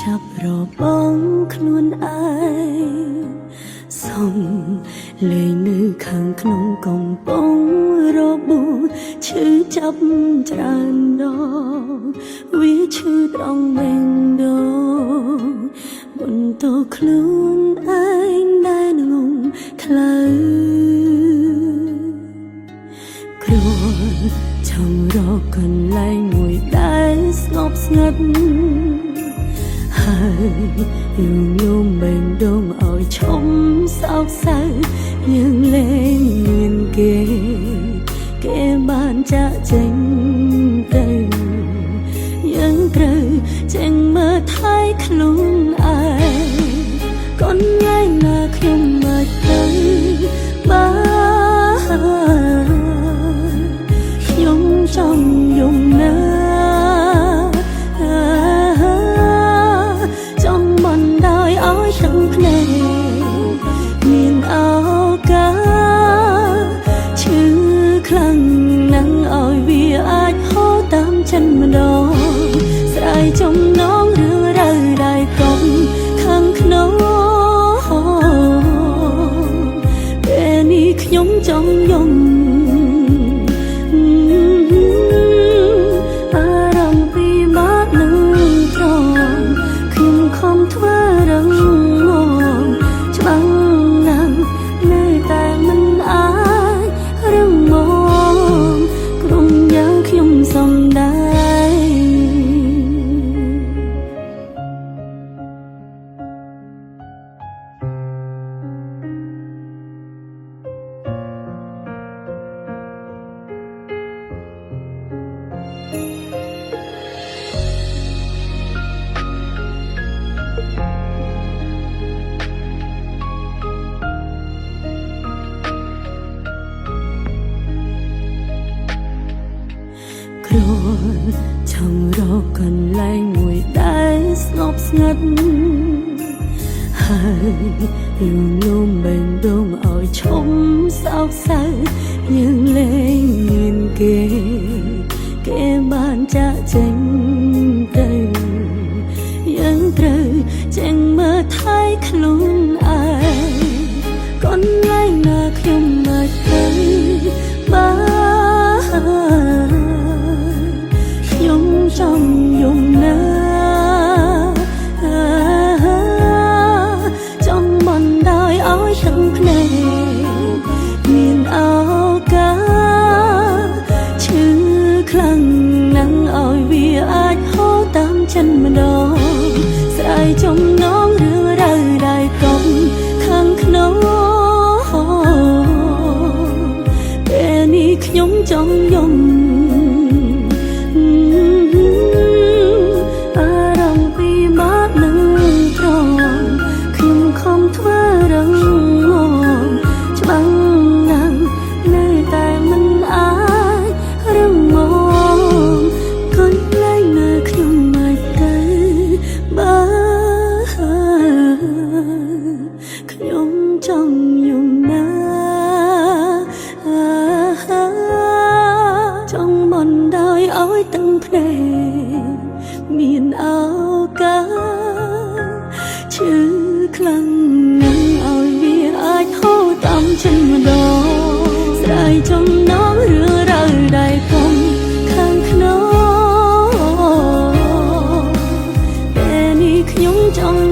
ចាប់របស់ខ្លួនឯងសុំលេងនៅខាងក្នុងកំពង់របួសឈឺចាប់ច្រើនដងវាឈឺត្រង់វិញដងបន្ទោខ្លួនឯងដែលងងខ្លៅគ្រាន់ចង់រកកន្លែងមួយដែលស្ងប់ស្ងាត់ហើយយំយំបេងដូងឲ្យឈុំសោកសៅយើងលែងមានគេបានចាក់ចេញទៅយើងត្រូវចេញមើលថែខ្លួនឯងកូនថ្ងៃណាខ្ញុំមកទៅបានខ្ញុំចង់យំណាចង់បណ្ដោយឲ្យទាំងភ្នែកមានឱកាសឈឺខ្លាំងណាស់ឲ្យវាអាចហូរតាមចិត្តម្ដងស្រ័យចំណងរឿងរ៉ាវដែលកុំខាងក្នុងពេលនេះខ្ញុំចង់យំធ្វើរងងច្បាំងណាស់នៅតែមិនអាចរងមក្រុមយ៉ាងខ្ញុំសំដែរគ្រាន់ចង់រកកន្លែងមួយដែលស្ងប់ស្ងាត់ហើយយំយំបេងដូងឲ្យឈុំសោកសៅយើងលែងមានគេបានចាក់ចេញទៅយើងត្រូវចេញមើលថែខ្លួនឯងកូនថ្ងៃណាខ្ញុំមកទៅបានខ្ញុំចង់យំណាចង់បណ្ដោយឲ្យទាំងភ្នែកមានឱកាសឈឺខ្លាំងណាស់ឲ្យវាអាចហូរតាមចិត្តម្ដងស្រ័យចំណងរឿងរ៉ាវដែលកុំខាងក្នុងពេលនេះខ្ញុំចង់យំធ្វើរងងច្បាំងណាស់នៅតែមិនអាចរងមកូនលែងណាខ្ញុំមកទៅបានខ្ញុំចង់យំណាចង់បណ្ដោយឲ្យទាំងភ្នែកមានឱកាសឈឺខ្លាំងណាស់ឲ្យវាអាចហូរតាមចិត្តម្ដងស្រ័យចំណងរឿងរ៉ាវដែលកុំខាងក្នុងពេលនេះខ្ញុំចង់